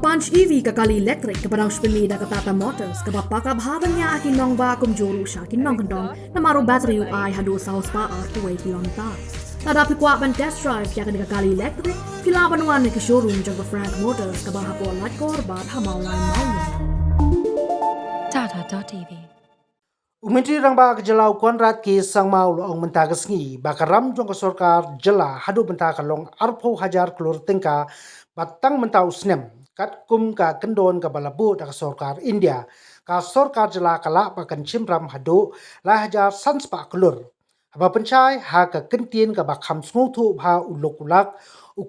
Punch EV kakali elektrik kepada sepemida ke Tata Motors ke bapaka bhabannya akin nong ba kumjuru sya kin nong kendong na maru battery UI hadu saus pa ar 2 km. Tadapi kuat ban test drive ya ke kakali elektrik kila banuan ke showroom jong Frank Motors ke bahapo lat korbat hamau lain mau. Tata.tv Menteri Rangba Jylla Kuanrat ki sangmau loong mentah kesngi bakaram jong ke Sorkar Jylla hadu mentah kalong arpo Hajar Klur tingka batang mentau snem kat kum ka kendon ka balabu da Sorkar India ka Sorkar Jylla kala bakan chimram hadu la Hajar sanspa Klur aba Pynshai ha ka kentin ka bakham smutu bha ulok-ulak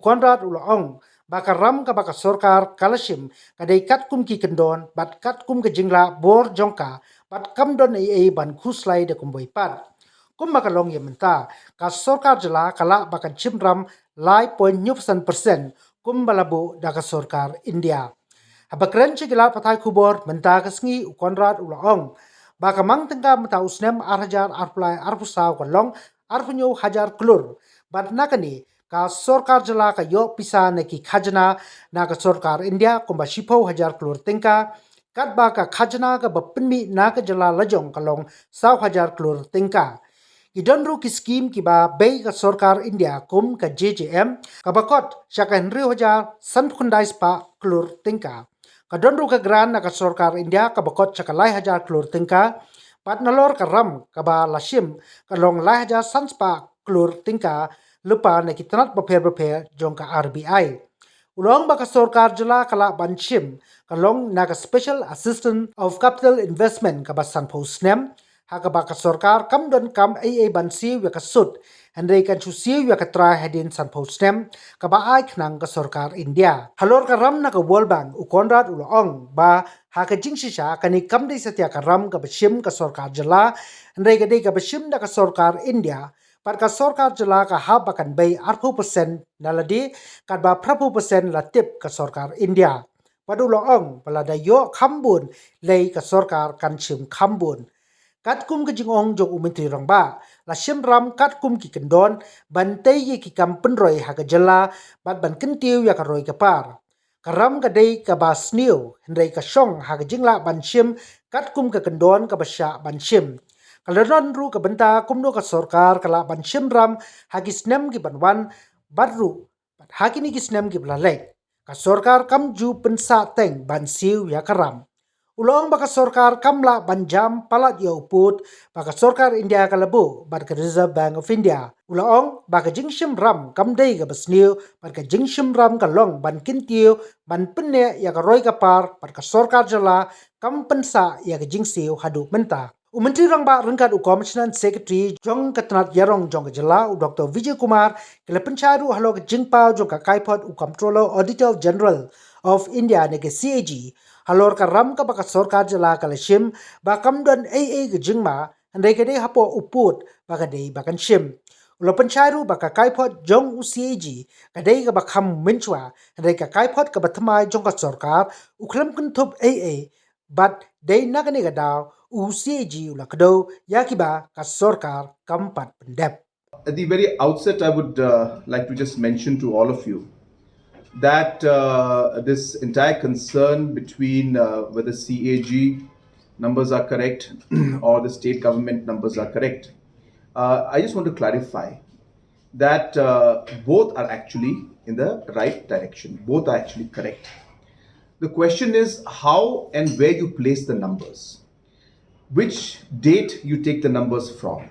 Kuanrat uloong bakaram ka baka Sorkar kalashim kadai kat kum ki kendon bat kat kum ke jingla bor jongka bat kamdon ai ban khuslai de kumboi pat kum makalong ye menta ka Sorkar Jylla kala bakan chimram lai 0.9% kum balabu da ka Sorkar India habakren chigila pathai Khubor menta kasngi Kuanrat uloong bakamang tengka menta usnem Hajar arplai arpusaw kalong arpunyo Hajar Klur bat nakani ka Sorkar Jylla ka yo pisa na ki khajna na ka Sorkar India kumba shipo Hajar Klur tingka kat ba ka khajna ka bapinmi na ka Jylla lajong kalong saw Hajar Klur tingka idonru ki scheme ki ba bei ka Sorkar India kum ka JJM ka bakot syaka Henry Hajar san khundai spa Klur tingka ka donru ka gran na ka Sorkar India ka bakot syaka lai Hajar Klur tingka pat nalor ka ram ka ba lashim kalong lai Hajar san spa Klur tingka lupa na kitanat beper jong ka RBI ulong ba ka Sorkar Jylla kala banshim kalong na ka Special Assistant of Capital Investment ka basan posnem ha ka ba ka Sorkar kam don kam AA bansi we ka sud handai kan chusi we ka tra hedin san posnem ka ba ai knang ka Sorkar India halor ka ram na ka World Bank Kuanrat ulong ba ha ka jingshisha kani kam dei satya ka ram ka bashim ka Sorkar Jylla handai ka dei ka bashim da ka Sorkar India Par ka Sorkar Jylla ka hab akan bay 40% naladi kat ba 40% la tip ka Sorkar India. Padu loong palada yo khambun lay ka Sorkar kan chim khambun. Kat kum ke jingong jong Menteri Rangba la shimram kat kum ki kendon bantay ye ki kam penroy ha ka Jylla bat ban kentiu ya ka roy ka par. Karam ka day ka ba Siew hendai ka shong ha ka jingla ban shim kat kum ka kendon ka basya ban shim. Kalaron ru ka benta kumno ka Sorkar kala ban shimram hagisnem ki banwan badru hakini gisnem ki blalek ka Sorkar kam ju pensa teng ban Siew ya karam ulong baka Sorkar kamla banjam palat ya uput baka Sorkar India kalabu bad ka Reserve Bank of India ulong baka jingshim ram kam dei ka basniu bad ka jingshim ram ka long ban kintiu ban penne ya ka roy ka par bad ka Sorkar Jylla kam pensa ya ka jingsiu hadu menta Menteri Rangba Rengkat Commissioner Secretary Jong Katnat Yarong Jong Jylla Dr. Vijay Kumar kala Pynshai ru halo jingpau jong ka kaipot Comptroller Auditor General of India ne ke CAG halor ka ram ka baka Sorkar Jylla kala shim ba kamdon AA ke jingma andai ke dei hapo uput baka dei bakan shim ulo Pynshai ru baka kaipot jong CAG ka dei ka bakham minchwa andai ka kaipot ka batmai jong ka Sorkar uklam kuntup AA but dei nagani ka daw CAG ulakdo yakiba ka Sorkar kampat pendep. At the very outset, I would like to just mention to all of you that this entire concern between whether CAG numbers are correct or the state government numbers are correct, I just want to clarify that both are actually in the right direction. Both are actually correct. The question is how and where you place the numbers. Which date you take the numbers from,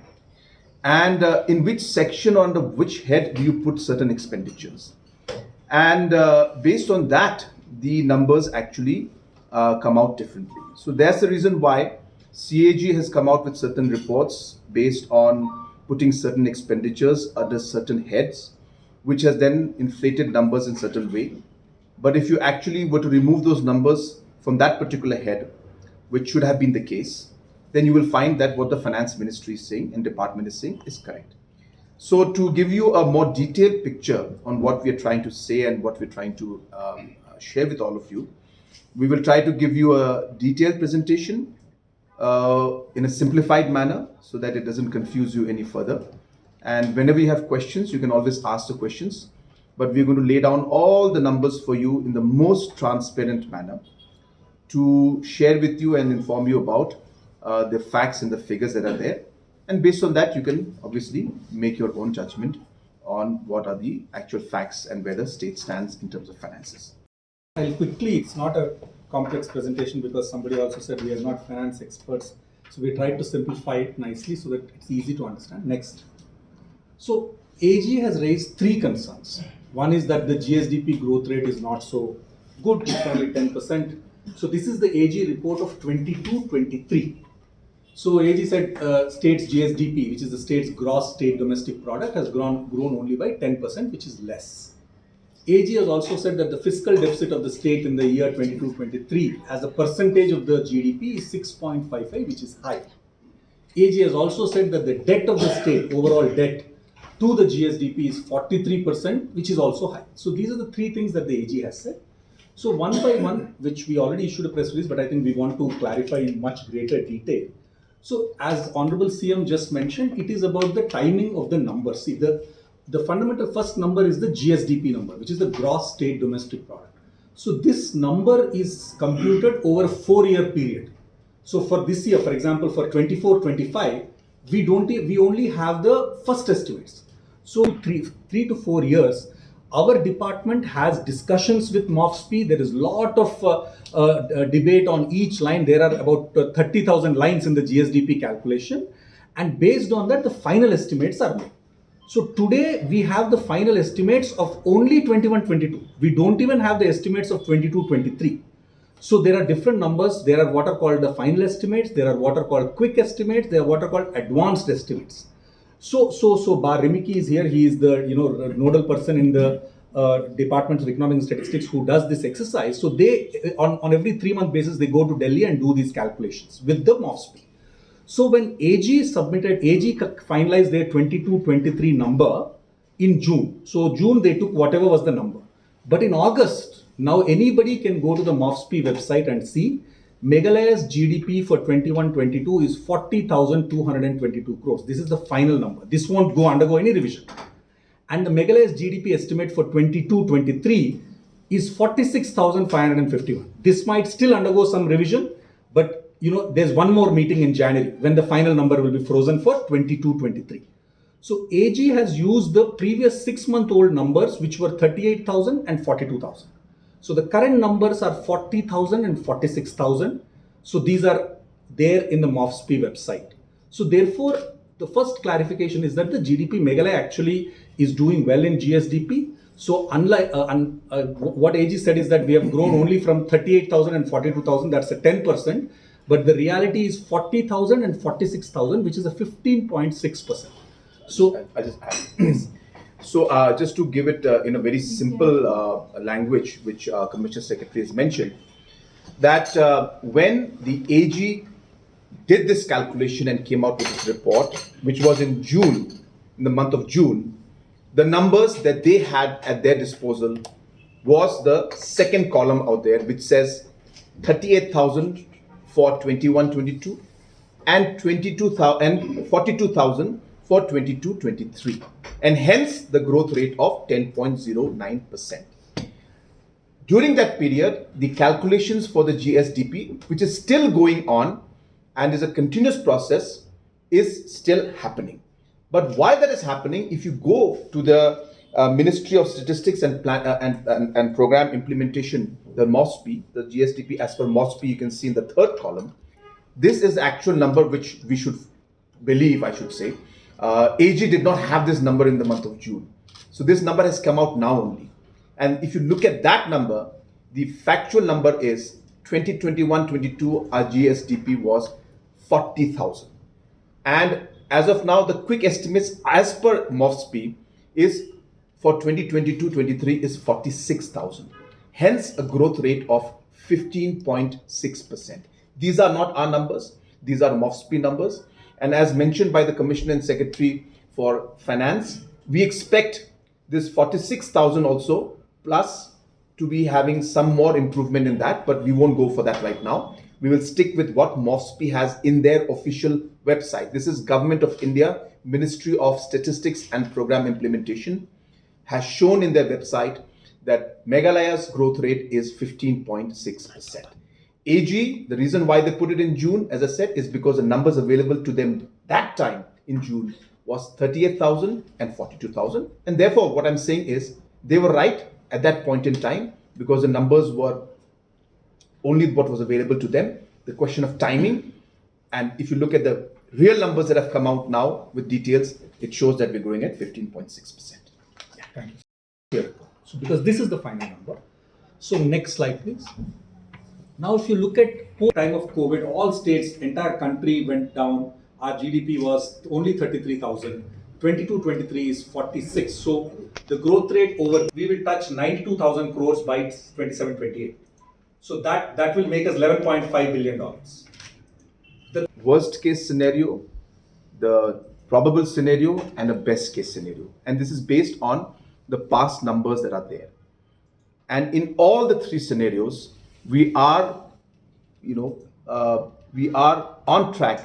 and in which section under which head do you put certain expenditures, and based on that the numbers actually come out differently. So that's the reason why CAG has come out with certain reports based on putting certain expenditures under certain heads, which has then inflated numbers in certain way. But if you actually were to remove those numbers from that particular head, which should have been the case, then you will find that what the finance ministry is saying and department is saying is correct. So to give you a more detailed picture on what we are trying to say and what we're trying to share with all of you, we will try to give you a detailed presentation in a simplified manner so that it doesn't confuse you any further. And whenever you have questions, you can always ask the questions. but we're going to lay down all the numbers for you in the most transparent manner to share with you and inform you about the facts and the figures that are there. And based on that, you can obviously make your own judgment on what are the actual facts and where the state stands in terms of finances. I'll quickly, it's not a complex presentation because somebody also said we are not finance experts. So we tried to simplify it nicely so that it's easy to understand. Next. So AG has raised three concerns. One is that the GSDP growth rate is not so good, it's only 10%. So this is the AG report of 22-23. So AG said state's GSDP, which is the state's gross state domestic product, has grown only by 10%, which is less. AG has also said that the fiscal deficit of the state in the year 22-23 as a percentage of the GDP is 6.55, which is high. AG has also said that the debt of the state, overall debt to the GSDP is 43%, which is also high. So these are the three things that the AG has said. So one by one, which we already issued a press release, but I think we want to clarify in much greater detail. So as Honorable CM just mentioned, it is about the timing of the numbers. See, the fundamental first number is the GSDP number, which is the gross state domestic product. So this number is computed over a 4-year period. So for this year, for example, for 24-25, we only have the first estimates. So three to 4 years, our department has discussions with MOFSP. There is a lot of debate on each line. There are about 30,000 lines in the GSDP calculation. And based on that, the final estimates are made. So today we have the final estimates of only 21-22. We don't even have the estimates of 22-23. So there are different numbers. There are what are called the final estimates. There are what are called quick estimates. There are what are called advanced Estimates. So Bar Rimiki is here. He is the nodal person in the Department of Economic and Statistics who does this exercise. So they on every 3-month basis they go to Delhi and do these calculations with the MOFSP. So when AG finalized their 22-23 number in June. So June they took whatever was the number. But in August, now anybody can go to the MOFSP website and see Meghalaya's GDP for 21-22 is 40,222 crores. This is the final number. This won't undergo any revision. And the Meghalaya's GDP estimate for 22-23 is 46,551. This might still undergo some revision, but there's one more meeting in January when the final number will be frozen for 22-23. So AG has used the previous 6-month-old numbers, which were 38,000 and 42,000. So the current numbers are 40,000 and 46,000. So these are there in the MOFSP website. So therefore, the first clarification is that the GDP Meghalaya actually is doing well in GSDP. So unlike what AG said is that we have grown only from 38,000 and 42,000, that's a 10%. But the reality is 40,000 and 46,000, which is a 15.6%. So I just add this. So just to give it in a very simple language, which Commissioner Secretary has mentioned, that when the AG did this calculation and came out with this report, which was in June, in the month of June, the numbers that they had at their disposal was the second column out there, which says 38,000 for 21-22 and 42,000 for 22-23, and hence the growth rate of 10.09%. During that period, the calculations for the GSDP, which is still going on and is a continuous process, is still happening. But why that is happening, if you go to the Ministry of Statistics and Program Implementation, the MOFSP, the GSDP as per MOFSP, you can see in the third column, this is the actual number which we should believe, I should say. AG did not have this number in the month of June. So this number has come out now only. And if you look at that number, the factual number is 2021-22, our GSDP was 40,000. And as of now, the quick estimates as per MOFSP is for 2022-23 is 46,000. Hence a growth rate of 15.6%. These are not our numbers. These are MOFSP numbers. And as mentioned by the Commissioner and Secretary for Finance, we expect this 46,000 also plus to be having some more improvement in that, but we won't go for that right now. We will stick with what MOFSP has in their official website. This is Government of India, Ministry of Statistics and Program Implementation. has shown in their website that Meghalaya's growth rate is 15.6%. AG, the reason why they put it in June, as I said, is because the numbers available to them that time in June was 38,000 and 42,000. And therefore, what I'm saying is they were right at that point in time because the numbers were only what was available to them. The question of timing. And if you look at the real numbers that have come out now with details, it shows that we're growing at 15.6%. Yeah, thank you. Here, so because this is the final number. So next slide, please. Now, if you look at time of COVID, all states, entire country went down. Our GDP was only 33,000. 22-23 is 46. So the growth rate over, we will touch 92,000 crores by 27-28. So that will make us $11.5 billion. The worst case scenario, the probable scenario, and a best case scenario. And this is based on the past numbers that are there. And in all the three scenarios, we are on track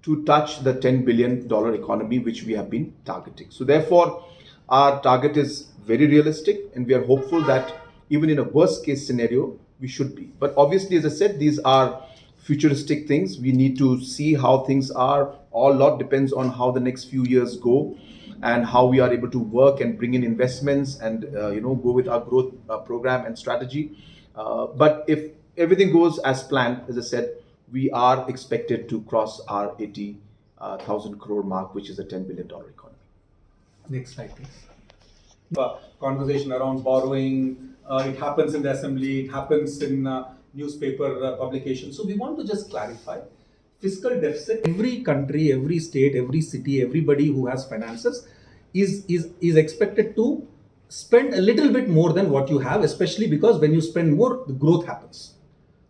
to touch the $10 billion economy which we have been targeting. So therefore, our target is very realistic and we are hopeful that even in a worst case scenario, we should be. But obviously, as I said, these are futuristic things. We need to see how things are. A lot depends on how the next few years go and how we are able to work and bring in investments and go with our growth program and strategy. But if everything goes as planned, as I said, we are expected to cross our 80,000 crore mark, which is a $10 billion economy. Next slide, please. Conversation around borrowing, it happens in the assembly, it happens in newspaper publications. So we want to just clarify, fiscal deficit, every country, every state, every city, everybody who has finances is expected to spend a little bit more than what you have, especially because when you spend more, the growth happens.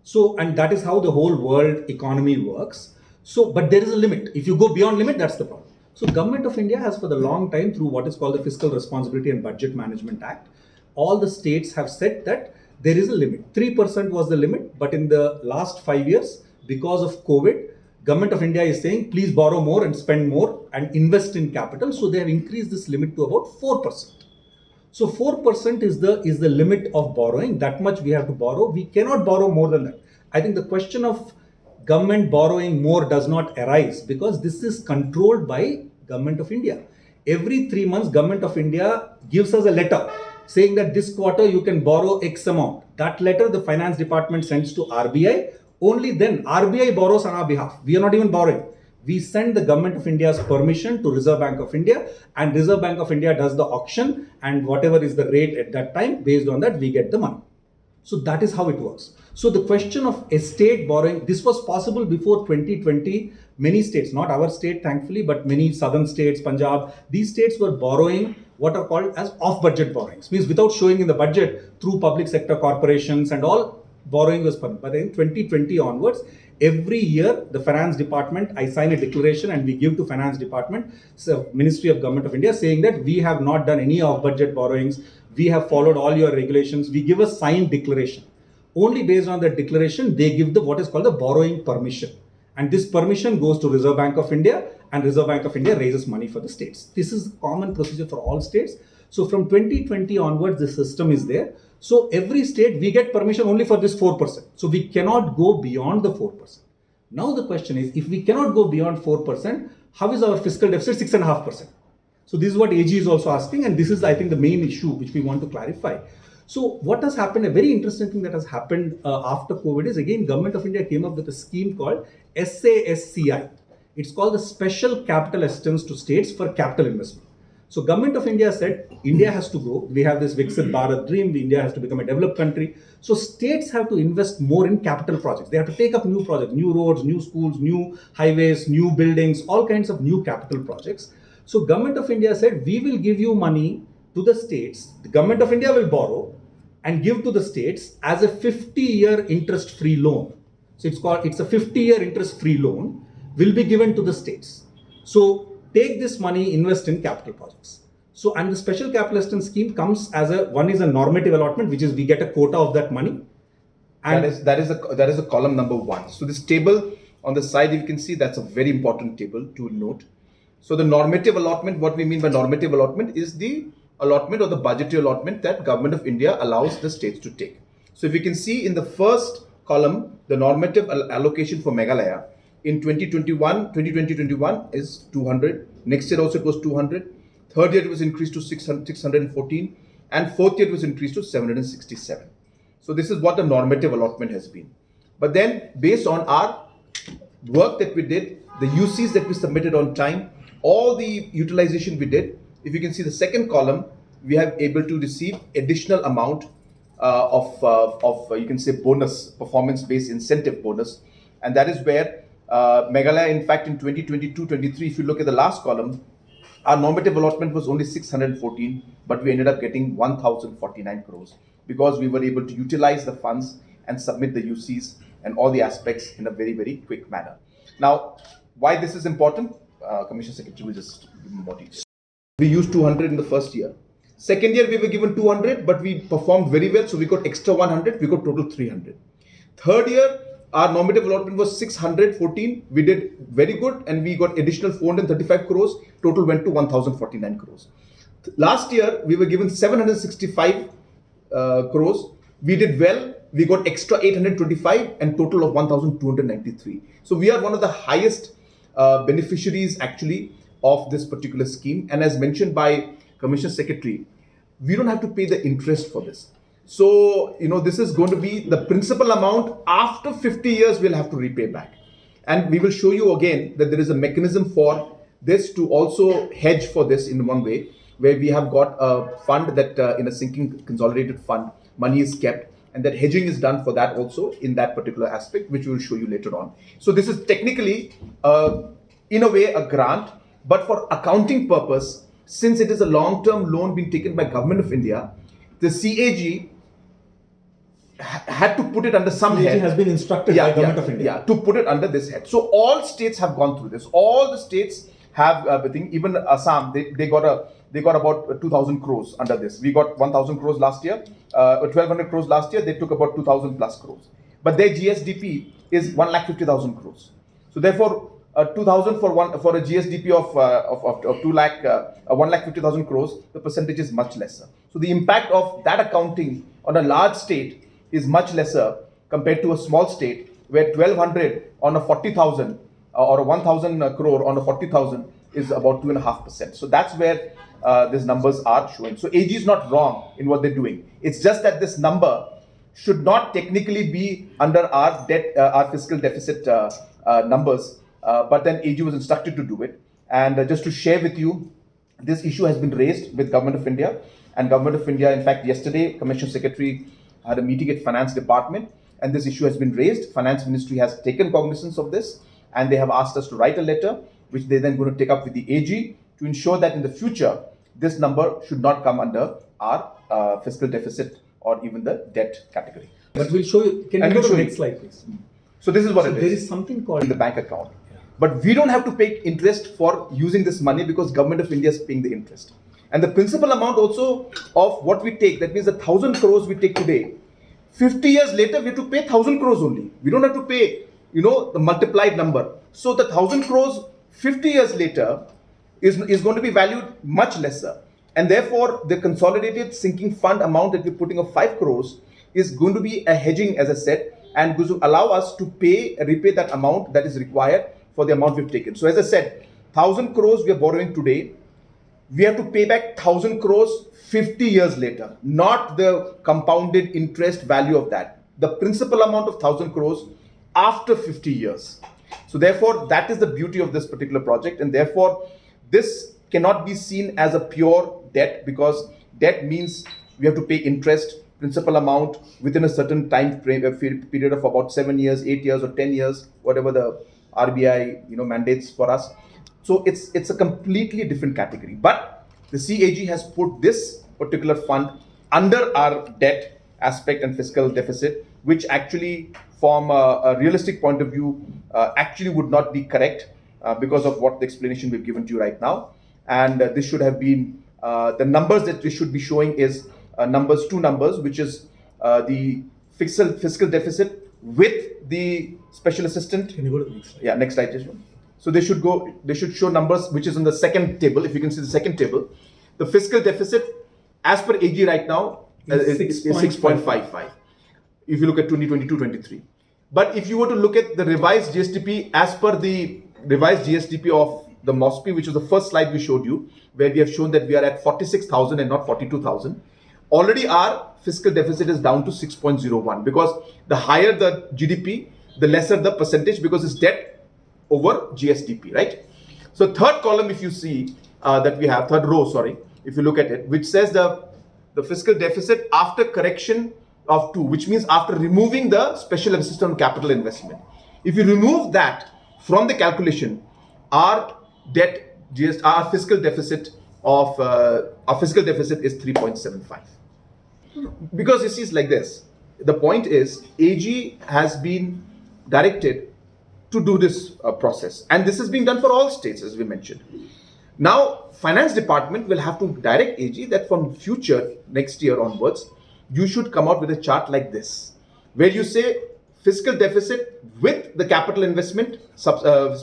So, and that is how the whole world economy works. So, but there is a limit. If you go beyond limit, that's the problem. So, Government of India has for the long time through what is called the Fiscal Responsibility and Budget Management Act, all the states have said that there is a limit. 3% was the limit, but in the last 5 years, because of COVID, Government of India is saying, please borrow more and spend more and invest in capital. So, they have increased this limit to about 4%. So 4% is the limit of borrowing. That much we have to borrow. We cannot borrow more than that. I think the question of government borrowing more does not arise because this is controlled by Government of India. Every 3 months, Government of India gives us a letter saying that this quarter you can borrow X amount. That letter the Finance Department sends to RBI. Only then RBI borrows on our behalf. We are not even borrowing. We send the Government of India's permission to Reserve Bank of India, and Reserve Bank of India does the auction, and whatever is the rate at that time, based on that, we get the money. So that is how it works. So the question of estate borrowing, this was possible before 2020. Many states, not our state thankfully, but many southern states, Punjab, these states were borrowing what are called as off-budget borrowings. Means without showing in the budget through public sector corporations and all, borrowing was permitted. But in 2020 onwards, every year, the Finance Department, I sign a declaration and we give to Finance Department, so Ministry of Government of India, saying that we have not done any off-budget borrowings. We have followed all your regulations. We give a signed declaration. Only based on that declaration, they give the what is called the borrowing permission. And this permission goes to Reserve Bank of India, and Reserve Bank of India raises money for the states. This is common procedure for all states. So from 2020 onwards, the system is there. So every state, we get permission only for this 4%. So we cannot go beyond the 4%. Now the question is, if we cannot go beyond 4%, how is our fiscal deficit 6.5%? So this is what AG is also asking, and this is, I think, the main issue which we want to clarify. So what has happened, a very interesting thing that has happened after COVID is, again, Government of India came up with a scheme called SASCI. It's called the Special Capital Assistance to States for Capital Investment. So Government of India said, India has to grow. We have this Viksit Bharat dream. India has to become a developed country. So states have to invest more in capital projects. They have to take up new projects, new roads, new schools, new highways, new buildings, all kinds of new capital projects. So Government of India said, we will give you money to the states. The Government of India will borrow and give to the states as a 50-year interest-free loan. So it's a 50-year interest-free loan will be given to the states. So take this money, invest in capital projects. So, and the special capital assistance scheme comes as one is a normative allotment, which is we get a quota of that money. And that is a column number 1. So this table on the side, you can see that's a very important table to note. So the normative allotment, what we mean by normative allotment is the allotment or the budgetary allotment that Government of India allows the states to take. So if you can see in the first column, the normative allocation for Meghalaya in 2020-21 is 200. Next year also it was 200. Third year it was increased to 614, and fourth year it was increased to 767. So this is what the normative allotment has been. But then based on our work that we did, the UCs that we submitted on time, all the utilization we did, if you can see the second column, we have able to receive additional amount of you can say bonus, performance-based incentive bonus, and that is where Meghalaya, in fact, in 2022-23, if you look at the last column, our normative allotment was only 614, but we ended up getting 1,049 crores because we were able to utilize the funds and submit the UCs and all the aspects in a very, very quick manner. Now, why this is important? Commissioner Secretary will just give more details. We used 200 in the first year. Second year, we were given 200, but we performed very well, so we got extra 100, we got total 300. Third year, our normative allotment was 614. We did very good, and we got additional 435 crores. Total went to 1,049 crores. Last year, we were given 765 crores. We did well. We got extra 825 and total of 1,293. So we are one of the highest beneficiaries actually of this particular scheme. And as mentioned by Commissioner Secretary, we don't have to pay the interest for this. So, this is going to be the principal amount. After 50 years, we'll have to repay back. And we will show you again that there is a mechanism for this to also hedge for this in one way, where we have got a fund that in a sinking consolidated fund, money is kept, and that hedging is done for that also in that particular aspect, which we will show you later on. So this is technically, in a way, a grant, but for accounting purpose, since it is a long-term loan being taken by Government of India, the CAG had to put it under some CAG head. has been instructed by Government of India. Yeah, to put it under this head. So all states have gone through this. All the states have, I think, even Assam, they got about 2,000 crores under this. We got 1,000 crores last year, 1,200 crores last year. They took about 2,000 plus crores. But their GSDP is 1,50,000 crores. So therefore, 2,000 for a GSDP of 1,50,000 crores, the percentage is much lesser. So the impact of that accounting on a large state is much lesser compared to a small state where 1,200 on a 40,000 or a 1,000 crore on a 40,000 is about 2.5%. So that's where these numbers are showing. So AG is not wrong in what they're doing. It's just that this number should not technically be under our debt, our fiscal deficit numbers. But then AG was instructed to do it. And just to share with you, this issue has been raised with Government of India. And Government of India, in fact, yesterday, Commissioner Secretary had a meeting at Finance Department, and this issue has been raised. Finance Ministry has taken cognizance of this, and they have asked us to write a letter, which they're then going to take up with the AG to ensure that in the future, this number should not come under our fiscal deficit or even the debt category. But we'll show you. Can you go to the next slide, please? So this is what it is. There is something called in the bank account. But we don't have to pay interest for using this money because Government of India is paying the interest. And the principal amount also of what we take, that means the 1,000 crores we take today, 50 years later, we have to pay 1,000 crores only. We don't have to pay, the multiplied number. So the 1,000 crores 50 years later is going to be valued much lesser. And therefore, the consolidated sinking fund amount that we're putting of 5 crores is going to be a hedging, as I said, and going to allow us to repay that amount that is required for the amount we've taken. So as I said, 1,000 crores we are borrowing today. We have to pay back 1,000 crores 50 years later, not the compounded interest value of that. The principal amount of 1,000 crores after 50 years. So therefore, that is the beauty of this particular project, and therefore, this cannot be seen as a pure debt, because debt means we have to pay interest, principal amount within a certain time frame, a period of about 7 years, 8 years, or 10 years, whatever the RBI mandates for us. So it's a completely different category. But the CAG has put this particular fund under our debt aspect and fiscal deficit, which actually from a realistic point of view actually would not be correct because of what the explanation we've given to you right now. And this should have been the numbers that we should be showing is two numbers, which is the fiscal deficit with the special assistant. Can you go to the next slide? Yeah, next slide, just one. So they should show numbers which is on the second table. If you can see the second table, the fiscal deficit As per AG right now, it's 6.55. If you look at 2022-23. But if you were to look at the revised GSDP as per the revised GSDP of the MOSPI, which was the first slide we showed you, where we have shown that we are at 46,000 and not 42,000, already our fiscal deficit is down to 6.01, because the higher the GDP, the lesser the percentage, because it's debt over GSDP, right? So third column, if you see that we have, third row, sorry, if you look at it, which says the fiscal deficit after correction of 2, which means after removing the special emphasis on capital investment. If you remove that from the calculation, our fiscal deficit is 3.75. Because you see, it's like this. The point is, AG has been directed to do this process, and this is being done for all states, as we mentioned. Now, Finance Department will have to direct AG that from future, next year onwards, you should come out with a chart like this, where you say fiscal deficit with the capital investment, special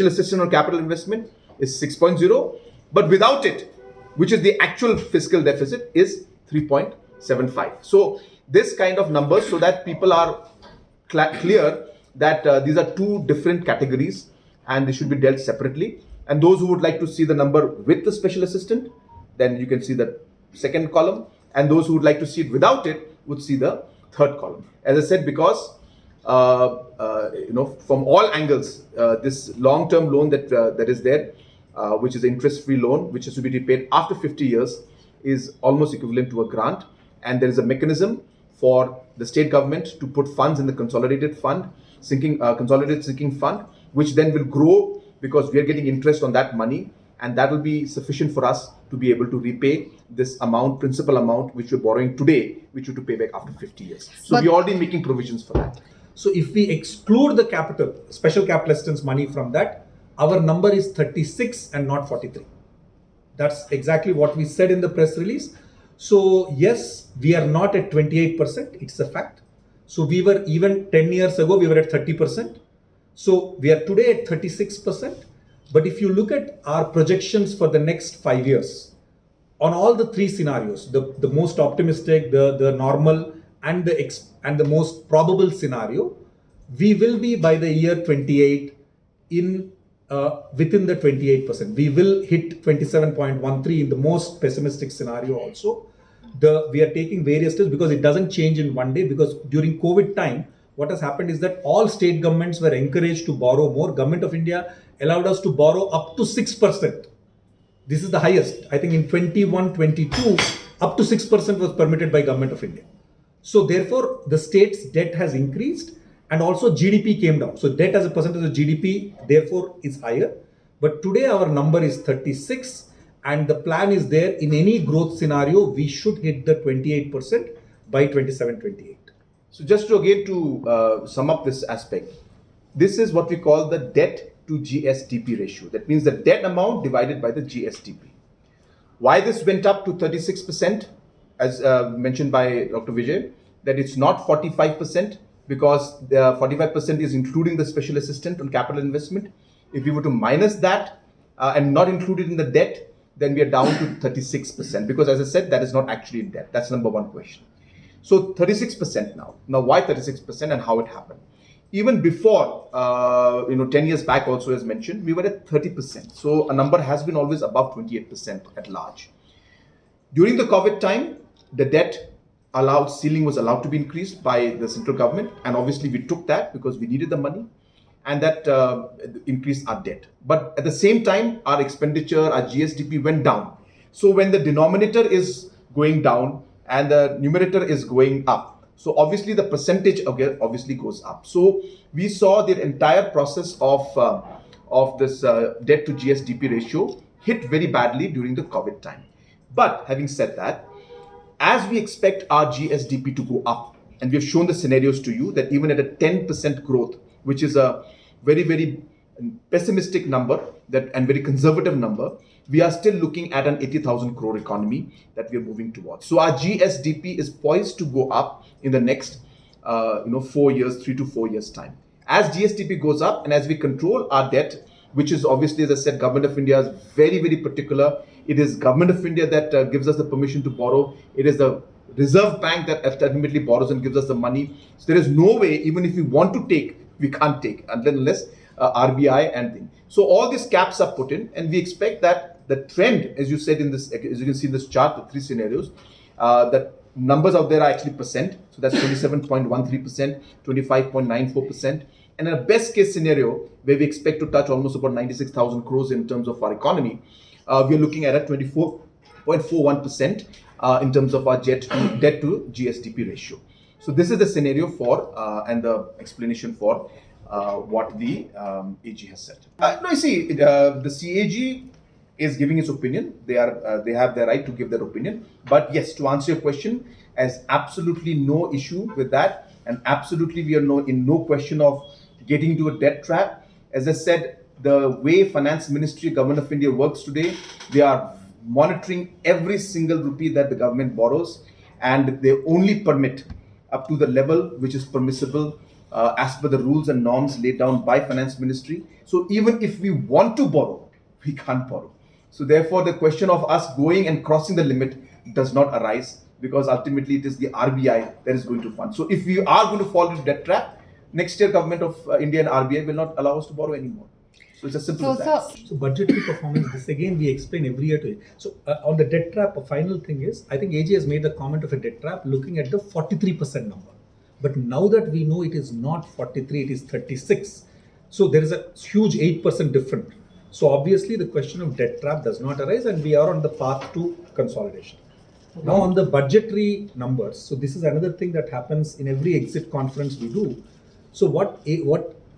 assistance on capital investment is 6.0, but without it, which is the actual fiscal deficit, is 3.75. So this kind of numbers, so that people are clear that these are two different categories and they should be dealt separately. And those who would like to see the number with the special assistant, then you can see the second column. And those who would like to see it without it would see the third column. As I said, because from all angles, this long-term loan that is there, which is an interest-free loan, which is to be repaid after 50 years, is almost equivalent to a grant. And there is a mechanism for the state government to put funds in the consolidated sinking fund, which then will grow because we are getting interest on that money, and that will be sufficient for us to be able to repay this amount, principal amount, which we're borrowing today, which we have to pay back after 50 years. So we're already making provisions for that. So if we exclude the special capital assistance money from that, our number is 36 and not 43. That's exactly what we said in the press release. So yes, we are not at 28%. It's a fact. So we were, even 10 years ago, we were at 30%. So we are today at 36%. But if you look at our projections for the next 5 years, on all the three scenarios, the most optimistic, the normal, and the most probable scenario, we will be by the year 28 within the 28%. We will hit 27.13 in the most pessimistic scenario also. We are taking various steps because it doesn't change in one day, because during COVID time, what has happened is that all state governments were encouraged to borrow more. Government of India allowed us to borrow up to 6%. This is the highest. I think in 21-22, up to 6% was permitted by Government of India. So therefore, the state's debt has increased, and also GDP came down. So debt as a percentage of GDP, therefore, is higher. But today our number is 36, and the plan is there. In any growth scenario, we should hit the 28% by 27-28. So just to sum up this aspect, this is what we call the debt to GSDP ratio. That means the debt amount divided by the GSDP. Why this went up to 36%, as mentioned by Dr. Vijay, that it's not 45%, because the 45% is including the special assistant on capital investment. If we were to minus that and not include it in the debt, then we are down to 36%, because as I said, that is not actually in debt. That's number one question. So 36% now. Now, why 36% and how it happened? Even before, 10 years back also, as mentioned, we were at 30%. So a number has been always above 28% at large. During the COVID time, the debt ceiling was allowed to be increased by the central government. And obviously we took that because we needed the money, and that increased our debt. But at the same time, our expenditure, our GSDP went down. So when the denominator is going down and the numerator is going up, so obviously the percentage obviously goes up. So we saw the entire process of this debt to GSDP ratio hit very badly during the COVID time. But having said that, as we expect our GSDP to go up, and we have shown the scenarios to you that even at a 10% growth, which is a very, very pessimistic number and very conservative number, we are still looking at an 80,000 crore economy that we are moving towards. So our GSDP is poised to go up in the next 4 years, 3 to 4 years time. As GSDP goes up and as we control our debt, which is obviously, as I said, Government of India is very, very particular It is Government of India that gives us the permission to borrow. It is the Reserve Bank that ultimately borrows and gives us the money. So there is no way, even if we want to take, we can't take unless RBI and thing. So all these caps are put in, and we expect that the trend, as you said in this, as you can see in this chart, the three scenarios, that numbers out there are actually percent. So that's 27.13%, 25.94%. And in a best case scenario, where we expect to touch almost about 96,000 crores in terms of our economy, we are looking at a 24.41% in terms of our debt to GSDP ratio. So this is the scenario for and the explanation for what the AG has said. No, you see, the CAG is giving its opinion. They have their right to give their opinion. But yes, to answer your question, as absolutely no issue with that, and absolutely we are in no question of getting into a debt trap. As I said, the way Finance Ministry, Government of India works today, they are monitoring every single rupee that the government borrows, and they only permit up to the level which is permissible as per the rules and norms laid down by Finance Ministry. So even if we want to borrow, we can't borrow. So therefore, the question of us going and crossing the limit does not arise, because ultimately it is the RBI that is going to fund. So if we are going to fall into debt trap, next year Government of India and RBI will not allow us to borrow anymore. So it's as simple as that. So budgetary performance, this again we explain every year to you. So on the debt trap, a final thing is, I think AG has made the comment of a debt trap looking at the 43% number. But now that we know it is not 43, it is 36. So there is a huge 8% difference. So obviously the question of debt trap does not arise, and we are on the path to consolidation. Now on the budgetary numbers, so this is another thing that happens in every exit conference we do. So what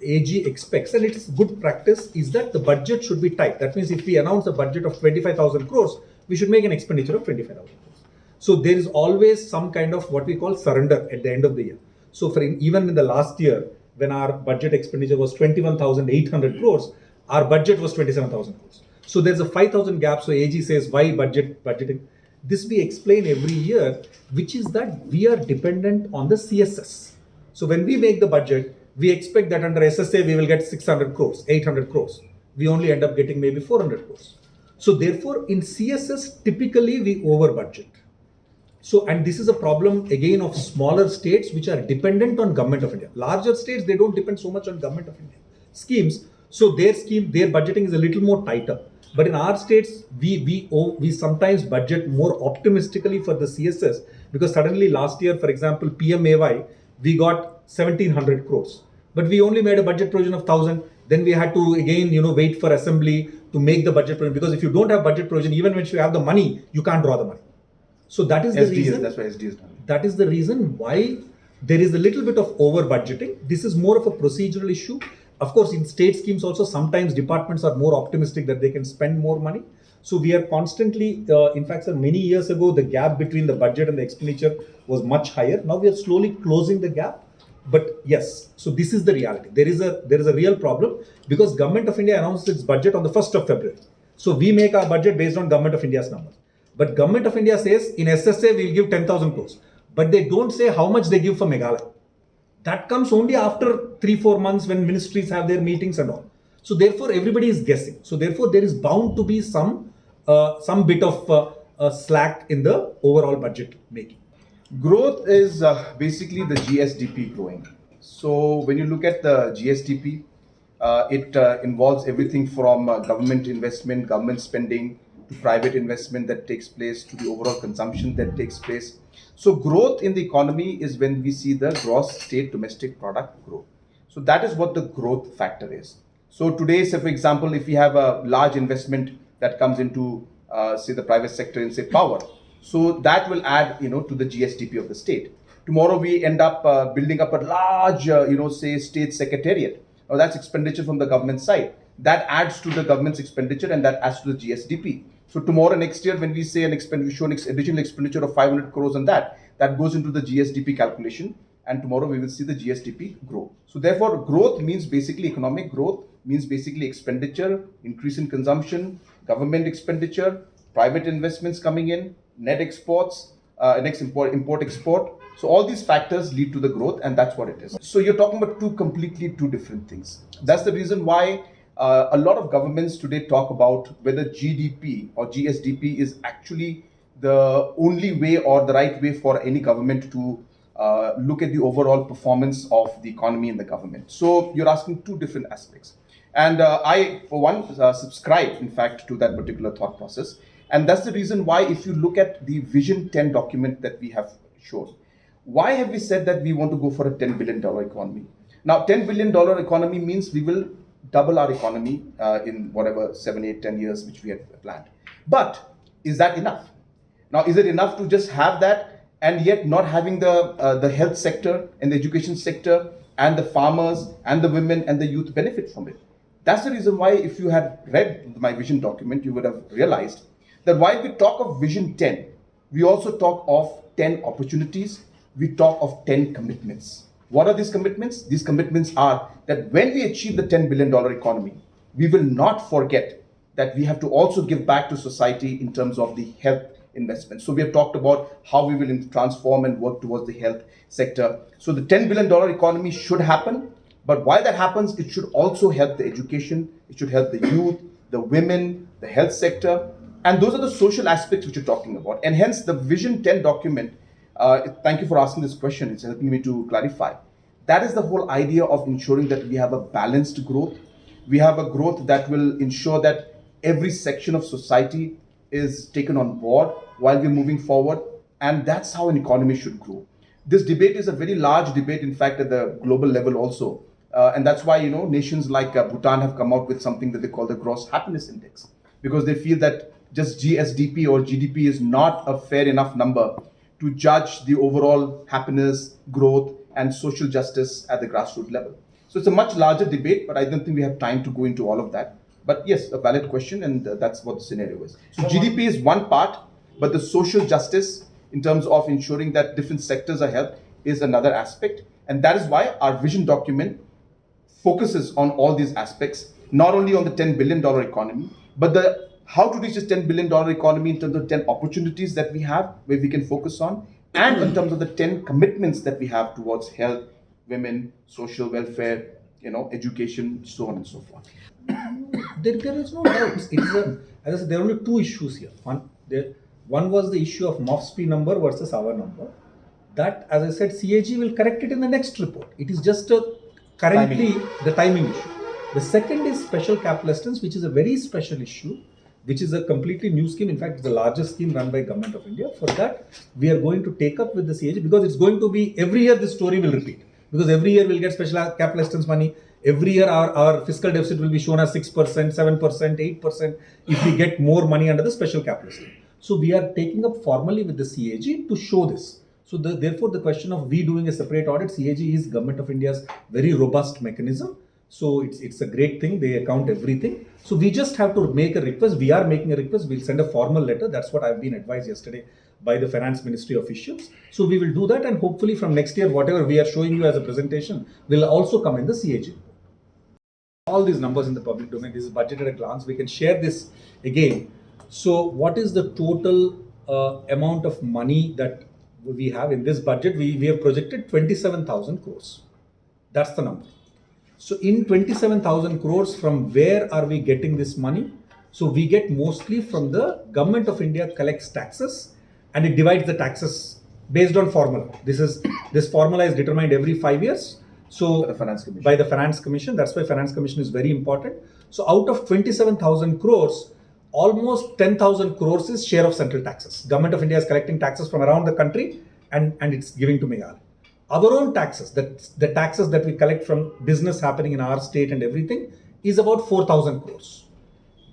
AG expects, and it's good practice, is that the budget should be tight. That means if we announce a budget of 25,000 crores, we should make an expenditure of 25,000 crores. So there is always some kind of what we call surrender at the end of the year. So even in the last year, when our budget expenditure was 21,800 crores, our budget was 27,000 crores. So there's a 5,000 gap. So AG says, why budgeting? This we explain every year, which is that we are dependent on the CSS. So when we make the budget, we expect that under SSA we will get 600 crores, 800 crores. We only end up getting maybe 400 crores. So therefore in CSS, typically we over budget. So, and this is a problem again of smaller states which are dependent on Government of India. Larger states, they don't depend so much on Government of India schemes. So their budgeting is a little more tighter. But in our states, we sometimes budget more optimistically for the CSS, because suddenly last year, for example, PMAY, we got 1,700 crores. But we only made a budget provision of 1,000. Then we had to again, wait for assembly to make the budget provision. Because if you don't have budget provision, even when you have the money, you can't draw the money. So that is the reason. That's why SD is done. That is the reason why there is a little bit of over budgeting. This is more of a procedural issue. Of course, in state schemes also, sometimes departments are more optimistic that they can spend more money. So we are constantly, in fact, sir, many years ago, the gap between the budget and the expenditure was much higher. Now we are slowly closing the gap. But yes, so this is the reality. There is a real problem, because Government of India announced its budget on the 1st of February. So we make our budget based on Government of India's numbers. But Government of India says in SSA we'll give 10,000 crores. But they don't say how much they give for Meghalaya. That comes only after 3-4 months when ministries have their meetings and all. So therefore everybody is guessing. So therefore there is bound to be some bit of slack in the overall budget making. Growth is basically the GSDP growing. So when you look at the GSDP, it involves everything from government investment, government spending, to private investment that takes place, to the overall consumption that takes place. So growth in the economy is when we see the gross state domestic product grow. So that is what the growth factor is. So today, say for example, if we have a large investment that comes into say the private sector in say power, so that will add to the GSDP of the state. Tomorrow we end up building up a large say state secretariat. Now that's expenditure from the government side. That adds to the government's expenditure, and that adds to the GSDP. So tomorrow, next year, when we say we show an additional expenditure of 500 crores on that goes into the GSDP calculation, and tomorrow we will see the GSDP grow. So therefore, growth means basically economic growth, means basically expenditure, increase in consumption, government expenditure, private investments coming in, net exports, import-export. So all these factors lead to the growth, and that's what it is. So you're talking about two different things. That's the reason why a lot of governments today talk about whether GDP or GSDP is actually the only way or the right way for any government to look at the overall performance of the economy and the government. So you're asking two different aspects. And I, for one, subscribe, in fact, to that particular thought process. And that's the reason why, if you look at the Vision 10 document that we have shown, why have we said that we want to go for a $10 billion economy? Now, $10 billion economy means we will double our economy in whatever 7, 8, 10 years which we had planned. But is that enough? Now, is it enough to just have that and yet not having the health sector and the education sector and the farmers and the women and the youth benefit from it? That's the reason why, if you had read my vision document, you would have realized that while we talk of Vision 10, we also talk of 10 opportunities, we talk of 10 commitments. What are these commitments? These commitments are that when we achieve the $10 billion economy, we will not forget that we have to also give back to society in terms of the health investment. So we have talked about how we will transform and work towards the health sector. So the $10 billion economy should happen. But while that happens, it should also help the education, it should help the youth, the women, the health sector. And those are the social aspects which you're talking about. And hence the Vision 10 document, thank you for asking this question, it's helping me to clarify. That is the whole idea of ensuring that we have a balanced growth. We have a growth that will ensure that every section of society is taken on board while we're moving forward. And that's how an economy should grow. This debate is a very large debate, in fact, at the global level also. And that's why, nations like Bhutan have come out with something that they call the Gross Happiness Index, because they feel that just GSDP or GDP is not a fair enough number to judge the overall happiness, growth, and social justice at the grassroots level. So it's a much larger debate, but I don't think we have time to go into all of that. But yes, a valid question, and that's what the scenario is. So GDP is one part, but the social justice in terms of ensuring that different sectors are helped is another aspect. And that is why our vision document focuses on all these aspects, not only on the $10 billion economy, but how to reach this $10 billion economy in terms of 10 opportunities that we have where we can focus on, and in terms of the 10 commitments that we have towards health, women, social welfare, education, so on and so forth. There is no doubt. As I said, there are only two issues here. One was the issue of MOFSP number versus our number. That, as I said, CAG will correct it in the next report. It is just currently the timing issue. The second is special capital assistance, which is a very special issue, which is a completely new scheme. In fact, it's the largest scheme run by Government of India. For that, we are going to take up with the CAG, because it's going to be every year this story will repeat. Because every year we'll get special capital assistance money. Every year our fiscal deficit will be shown as 6%, 7%, 8% if we get more money under the special capital assistance. So we are taking up formally with the CAG to show this. So therefore the question of we doing a separate audit, CAG is Government of India's very robust mechanism. So it's a great thing. They account everything. So we just have to make a request. We are making a request. We'll send a formal letter. That's what I've been advised yesterday by the Finance Ministry officials. So we will do that, and hopefully from next year, whatever we are showing you as a presentation will also come in the CAG. All these numbers in the public domain. This is budgeted at a glance. We can share this again. So what is the total amount of money that we have in this budget? We have projected 27,000 crores. That's the number. So in 27,000 crores, from where are we getting this money? So we get mostly from the Government of India collects taxes, and it divides the taxes based on formula. This formula is determined every 5 years. So by the Finance Commission. That's why Finance Commission is very important. So out of 27,000 crores, almost 10,000 crores is share of central taxes. Government of India is collecting taxes from around the country, and it's giving to Meghalaya. Our own taxes, the taxes that we collect from business happening in our state and everything, is about 4,000 crores.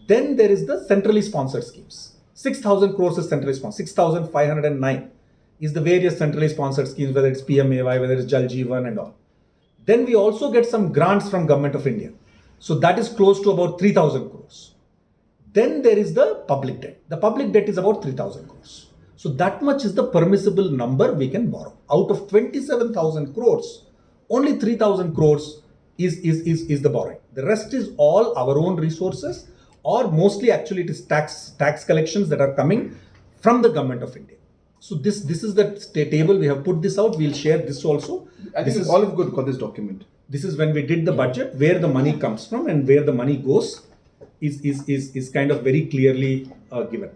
Then there is the centrally sponsored schemes. 6,000 crores is centrally sponsored. 6,509 is the various centrally sponsored schemes, whether it's PMAY, whether it's Jal Jeevan and all. Then we also get some grants from Government of India. So that is close to about 3,000 crores. Then there is the public debt. The public debt is about 3,000 crores. So that much is the permissible number we can borrow. Out of 27,000 crores, only 3,000 crores is the borrowing. The rest is all our own resources, or mostly actually it is tax collections that are coming from the Government of India. So this is the table. We have put this out. We'll share this also. I think it's all of good for this document. This is when we did the budget, where the money comes from and where the money goes is kind of very clearly given.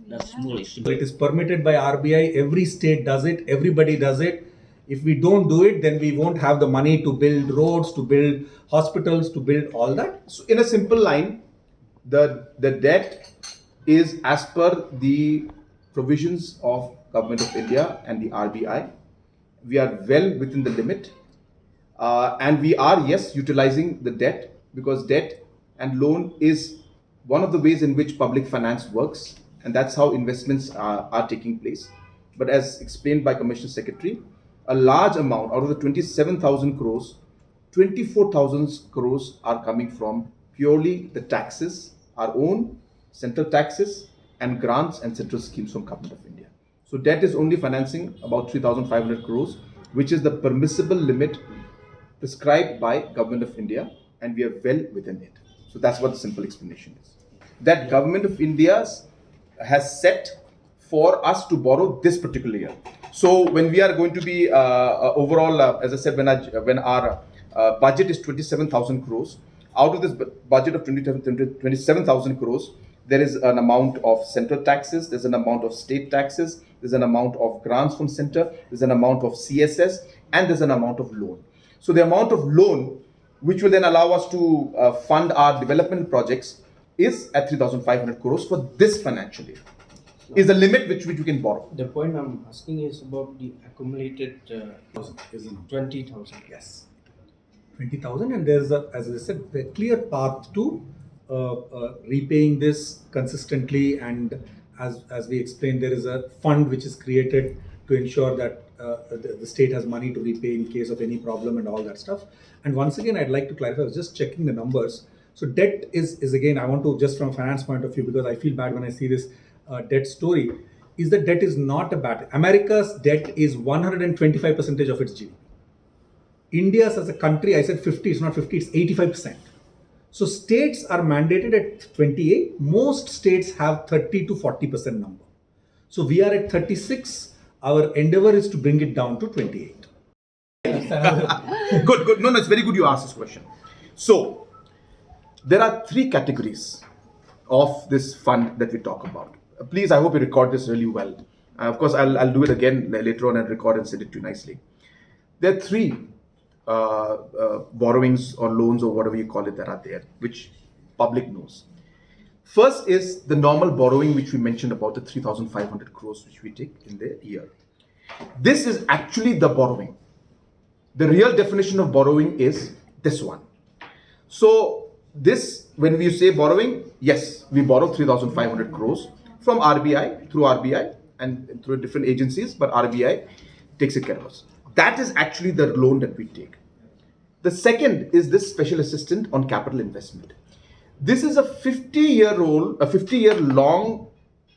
That's foolish. So it is permitted by RBI. Every state does it. Everybody does it. If we don't do it, then we won't have the money to build roads, to build hospitals, to build all that. So in a simple line, the debt is as per the provisions of Government of India and the RBI. We are well within the limit, and we are, yes, utilizing the debt, because debt and loan is one of the ways in which public finance works, and that's how investments are taking place. But as explained by Commissioner Secretary, a large amount out of the 27,000 crores, 24,000 crores are coming from purely the taxes, our own central taxes and grants and central schemes from Government of India. So debt is only financing about 3,500 crores, which is the permissible limit prescribed by Government of India, and we are well within it. So that's what the simple explanation is. That Government of India has set for us to borrow this particular year. So when we are going to be overall, as I said, when our budget is 27,000 crores, out of this budget of 27,000 crores, there is an amount of central taxes, there's an amount of state taxes, there's an amount of grants from center, there's an amount of CSS, and there's an amount of loan. So the amount of loan, which will then allow us to fund our development projects, is at 3,500 crores for this financial year. Is the limit which you can borrow. The point I'm asking is about the accumulated 20,000. Yes. 20,000, and there's as I said, a clear path to repaying this consistently, and as we explained, there is a fund which is created to ensure that the state has money to repay in case of any problem and all that stuff. And once again, I'd like to clarify, I was just checking the numbers. So debt is again, I want to, just from a finance point of view, because I feel bad when I see this debt story, is that debt is not a bad. America's debt is 125% of its GDP. India's as a country, I said 50, it's not 50, it's 85%. So states are mandated at 28. Most states have 30 to 40% number. So we are at 36. Our endeavor is to bring it down to 28. Good. No, it's very good you asked this question. So there are three categories of this fund that we talk about. Please, I hope you record this really well. Of course, I'll do it again later on and record and send it to you nicely. There are three borrowings or loans or whatever you call it that are there, which public knows. First is the normal borrowing, which we mentioned about the 3,500 crores which we take in the year. This is actually the borrowing. The real definition of borrowing is this one. So this, when we say borrowing, yes, we borrow 3,500 crores from RBI, through RBI and through different agencies, but RBI takes it care of us. That is actually the loan that we take. The second is this special assistant on capital investment. This is a 50-year long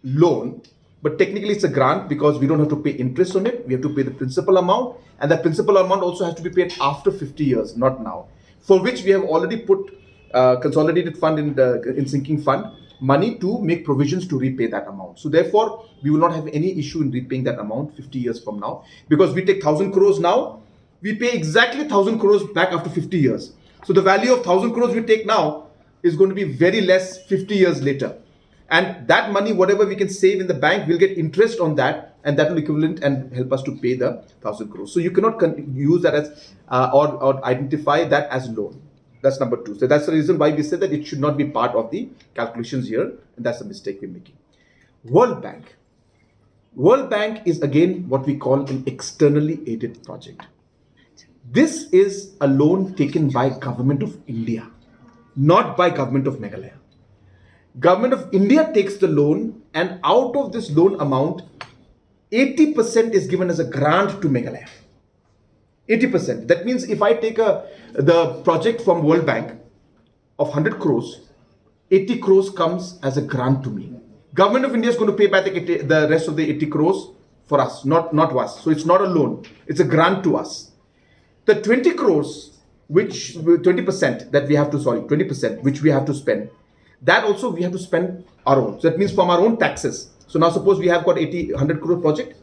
loan, but technically it's a grant because we don't have to pay interest on it. We have to pay the principal amount, and that principal amount also has to be paid after 50 years, not now. For which we have already put consolidated fund in sinking fund money to make provisions to repay that amount. So therefore, we will not have any issue in repaying that amount 50 years from now, because we take 1,000 crores now, we pay exactly 1,000 crores back after 50 years. So the value of 1,000 crores we take now is going to be very less 50 years later. And that money, whatever we can save in the bank, we'll get interest on that, and that will equivalent and help us to pay the 1,000 crores. So you cannot use that as or identify that as loan. That's number two. So that's the reason why we said that it should not be part of the calculations here, and that's the mistake we're making. World Bank. World Bank is again what we call an externally aided project. This is a loan taken by Government of India, not by Government of Meghalaya. Government of India takes the loan, and out of this loan amount, 80% is given as a grant to Meghalaya. 80%. That means if I take the project from World Bank of 100 crores, 80 crores comes as a grant to me. Government of India is going to pay back the rest of the 80 crores for us, not to us. So it's not a loan, it's a grant to us. The 20 crores, which 20% that we have to, 20%, which we have to spend, that also we have to spend our own. So that means from our own taxes. So now suppose we have got 100 crore project,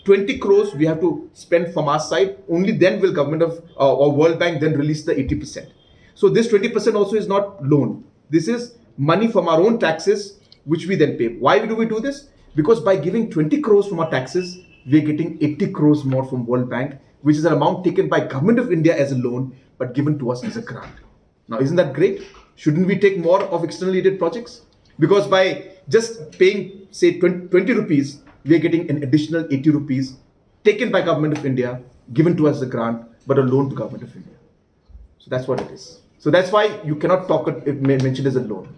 20 crores we have to spend from our side. Only then will government of or World Bank then release the 80%. So this 20% also is not loan. This is money from our own taxes, which we then pay. Why do we do this? Because by giving 20 crores from our taxes, we are getting 80 crores more from World Bank, which is an amount taken by government of India as a loan, but given to us as a grant. Now, isn't that great? Shouldn't we take more of externally aided projects? Because by just paying, say, 20 rupees, we are getting an additional 80 rupees taken by government of India, given to us as a grant, but a loan to government of India. So that's what it is. So that's why you cannot mention it as a loan.